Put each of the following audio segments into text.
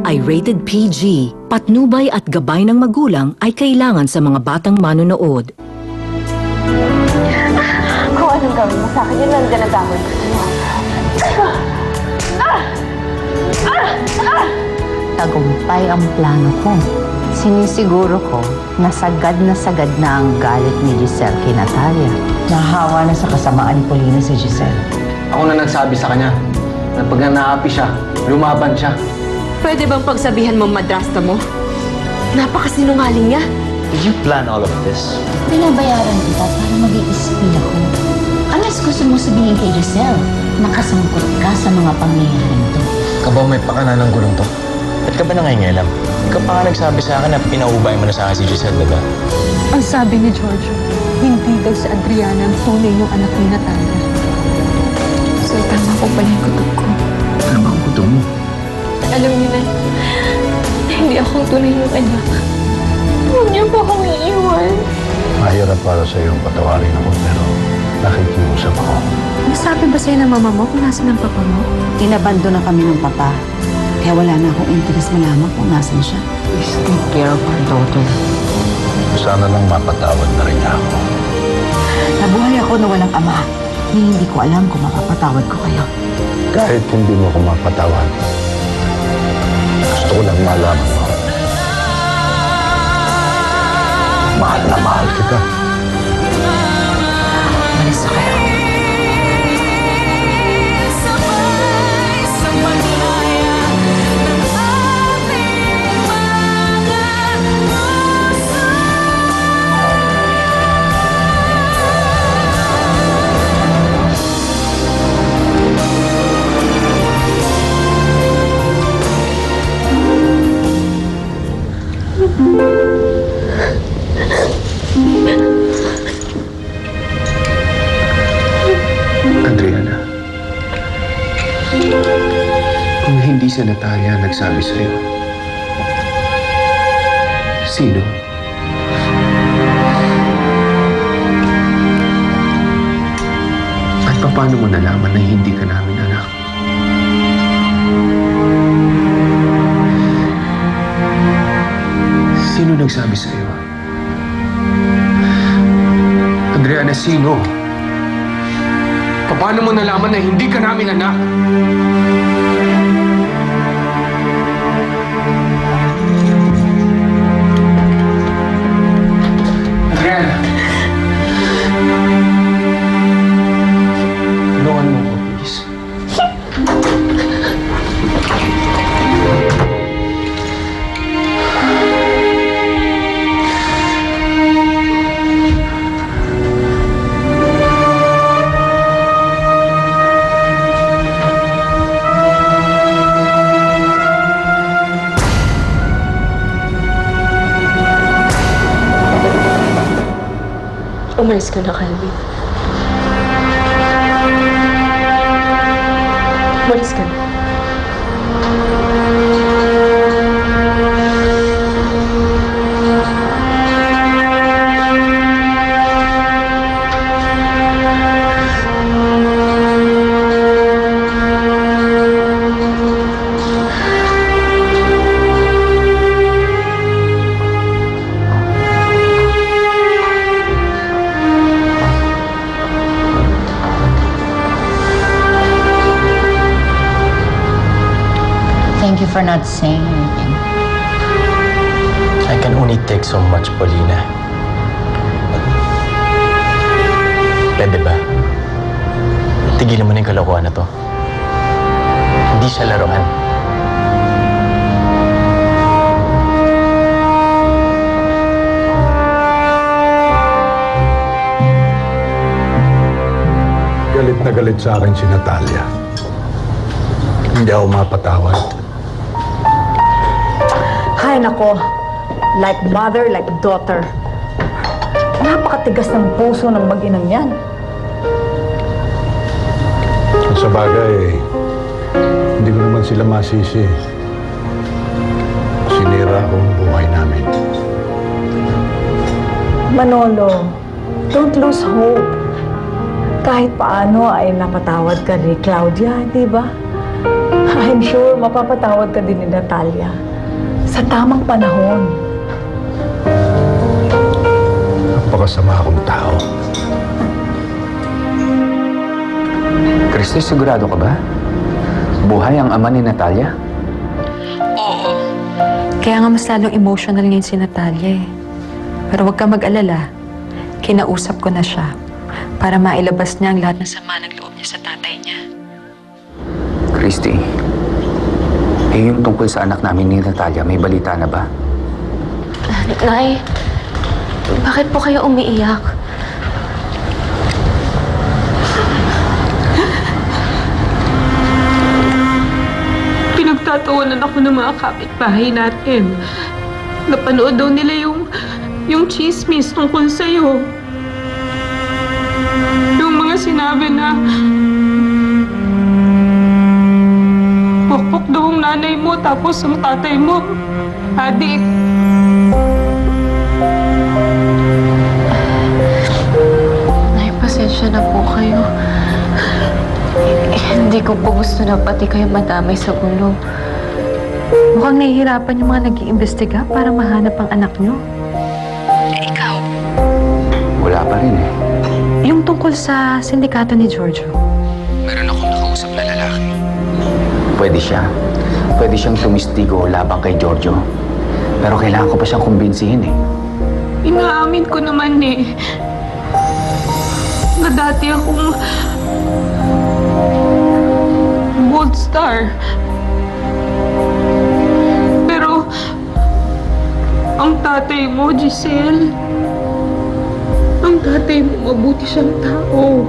ay rated PG. Patnubay at gabay ng magulang ay kailangan sa mga batang manonood. Kung anong gawin mo sa akin, yun lang din ang gagawin ko sa'yo. Tagumpay ang plano ko. Sinisiguro ko na sagad na ang galit ni Giselle kay Natalia. Nahawa na sa kasamaan ni Paulina si Giselle. Ako na nagsabi sa kanya na pag nanaapi siya, lumaban siya. Pwede bang pagsabihan mo madrasta mo? Napakasinungaling niya. Did you plan all of this? Binabayaran kita para mag-i-spill ako. Ano gusto mo sabihin kay Giselle? Nakasangkot ka sa mga pangyayaring to. Kabaw may pakana ng gulong to. Ba't ka ba nangingialam? Ikaw pa nga nagsabi sa akin na pinahubay mo na sa akin si Giselle, diba? Ang sabi ni Giorgio, hindi daw si Adriana ang tunay ng anak ni Natalia. So, tama ko pala yung kutob ko. Ano ba ang kuto mo? Alam niyo na, hindi ako tunay yung anak. Huwag niyo po akong iiwan. Mahirap para sa iyong patawarin ako pero nakikiusap ako. Nasabi ba sa'yo ng mama mo kung nasan ang papa mo? Inabando na kami ng papa. Kaya wala na akong interes malaman kung nasan siya. Please take care of our daughter. Sana lang mapatawad na rin niya ako. Nabuhay ako na walang ama. Hindi ko alam kung mapapatawad ko kayo. Kahit hindi mo ko mapatawad, gusto ko lang malaman mo. Mahal na mahal kita. Malis na kayo. Adriana, kung hindi si Natalia nagsabi sa'yo, sino? At paano mo nalaman na hindi ka namin anak? Sino nagsabi sa'yo? Adriana, sino? Paano mo nalaman na hindi ka namin anak? Adriana! Tulungan mo ko, please. Umalis ka na, Calvin. Umalis ka na. Thank you for not saying anything. I can only take so much, Paulina. Pwede ba? Tigilan mo na yung kalokohan na to. Hindi siya laruan. Galit na galit sa akin si Natalia. Hindi ako mapatawad. Ay, nako. Like mother, like daughter. Napakatigas ng puso ng mag-inang yan. Sa bagay, hindi ko naman sila masisi. Sinira ko ang buhay namin. Manolo, don't lose hope. Kahit paano ay napatawad ka ni Claudia, di ba? I'm sure mapapatawad ka din ni Natalia. Sa tamang panahon. Napakasama akong tao. Christy, sigurado ka ba? Buhay ang ama ni Natalia? Kaya nga mas lalong emotional ngayon si Natalia eh. Pero huwag ka mag-alala. Kinausap ko na siya para mailabas niya ang lahat ng sama ng loob niya sa tatay niya. Christy, yung tungkol sa anak namin ni Natalia, may balita na ba? Nay, bakit po kayo umiiyak? Pinagtatawanan ako ng mga kapitbahay natin. Napanood daw nila yung chismis tungkol sa'yo. Yung mga sinabi na pokpok daw ang nanay mo tapos ang tatay mo adik. Nay, pasensya na po kayo. Hindi ko po gusto na pati kayo madamay sa gulo. Mukhang nahihirapan yung mga nag-iimbestiga para mahanap ang anak niyo. Ikaw? Wala pa rin eh. Yung tungkol sa sindikato ni Giorgio. Meron akong nakausap na lalaki. Pwede siya. Pwede siyang tumistigo labang kay Giorgio. Pero kailangan ko pa siyang kumbinsihin eh. Inaamin ko naman eh na dati akong gold star. Pero ang tatay mo, Giselle, ang tatay mo, mabuti siyang tao.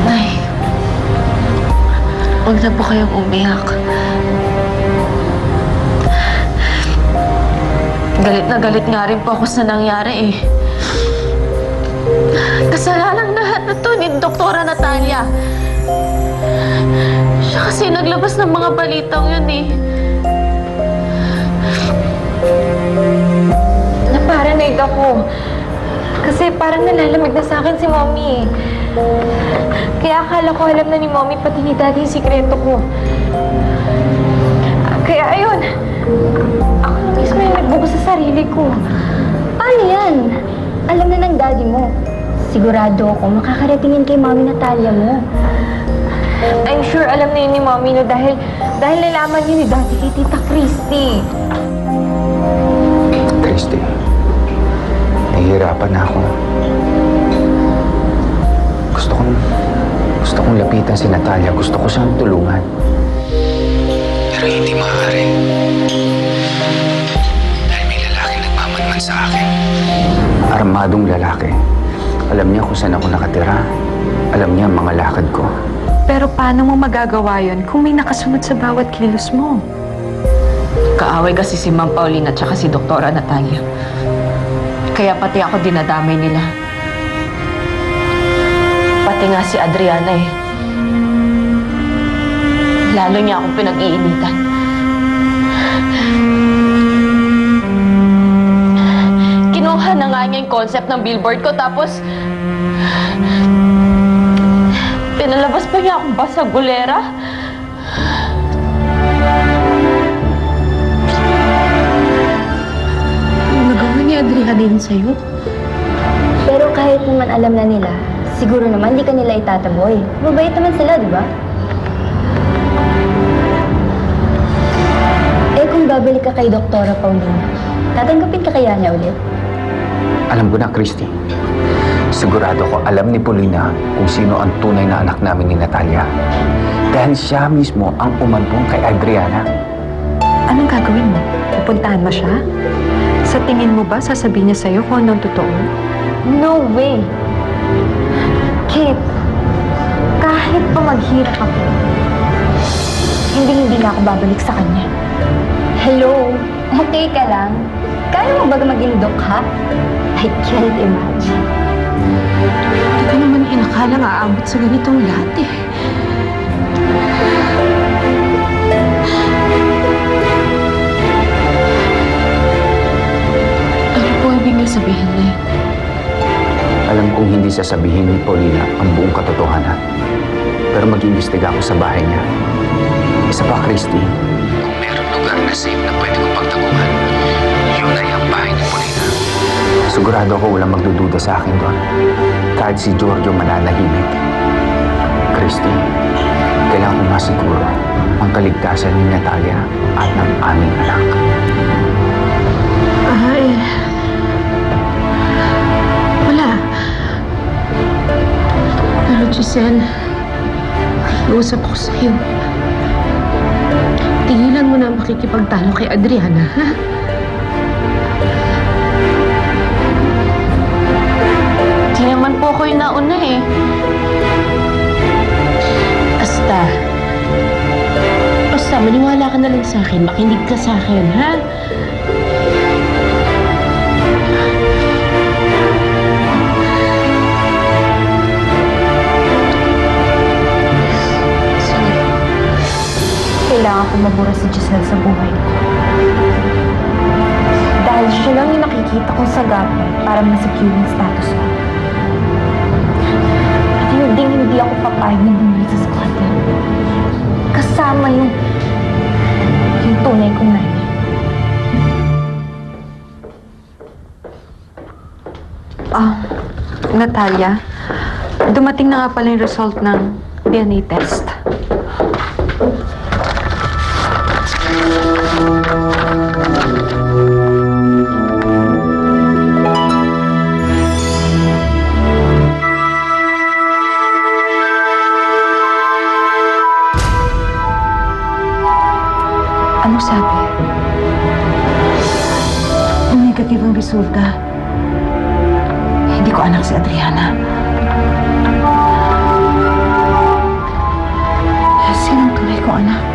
Nay, huwag na po kayong umiyak. Galit na galit nga rin po ako sa nangyari eh. Kasalanan lahat na to ni Doktora Natalia. Siya kasi naglabas ng mga balitang yun eh. Naparanoid ako. Kasi parang nalalamig na sa akin si Mommy. Kaya akala ko alam na ni Mommy pati ni Daddy yung sikreto ko. Kaya ayun, ako na mismo yung nagbuko sa sarili ko. Paano yan? Alam na ng daddy mo. Sigurado ako makakaratingin kay Mami Natalia mo. I'm sure alam na yun ni Mommy no dahil nalaman yun ni Daddy kay Tita Christy. Christy, nahihirapan na ako. Gusto kong lapitan si Natalia. Gusto ko siyang tulungan. Pero hindi maaari. Dahil may lalaki nagmamanman sa akin. Armadong lalaki. Alam niya kung saan ako nakatira. Alam niya ang mga lakad ko. Pero paano mo magagawa yun kung may nakasunod sa bawat kilos mo? Kaaway kasi si Ma'am Paulina at saka si Doktora Natalia. Kaya pati ako dinadamay nila. Pati nga si Adriana eh. Lalo niya akong pinag-iinitan. Kinuha na nga niya yung concept ng billboard ko tapos pinalabas pa niya akong basagulera. Nagawa ni Adriana din sa'yo. Pero kahit naman alam na nila, siguro naman di ka nila itataboy. Mabait naman sila, di ba? Eh kung babalik ka kay Doktora Paulina, tatanggapin ka kaya niya ulit? Alam ko na, Christy. Sigurado ko alam ni Paulina kung sino ang tunay na anak namin ni Natalia. Dahil siya mismo ang umantong kay Adriana. Anong gagawin mo? Pupuntahan mo siya? Sa tingin mo ba sasabihin niya sa'yo kung anong totoo? No way! Kate, kahit pa maghirap ako, hindi na ako babalik sa kanya. Hello? Okay ka lang? Kaya mo ba maging ha? I can't imagine. Hindi ko naman inakalang aabot sa ganitong lahat eh. Ano po ibig niyo sabihin na Alam kong hindi sasabihin ni Paulina ang buong katotohanan. Pero mag-iimbestiga ako sa bahay niya. Isa pa, Christy, kung meron lugar na safe na pwede kong pagtaguhan, yun ay ang bahay ni Polina. Sigurado ako walang magdududa sa akin doon. Kahit si Giorgio mananahimik. Christy, kailangan ko masiguro ang kaligtasan ni Natalia at ng aming anak. Ay, wala. Pero Giselle, nakikiusap ako sa'yo. Tigilan mo na ang makikipagtalo kay Adriana, ha? Di naman po ako yung nauna eh. Basta, maniwala ka na lang sa akin. Makinig ka sa akin, ha? Kailangan ko mabura si Giselle sa buhay ko. Dahil siya lang yung nakikita kong sagapin para masecure yung status ko. At hindi ako papayag na bumalik sa squatter. Kasama yung tunay kong nanay. Natalia, dumating na nga pala yung result ng DNA test. Ano sabi? Negative ang resulta. Hindi ko anak si Adriana. Sinong tunay ko anak?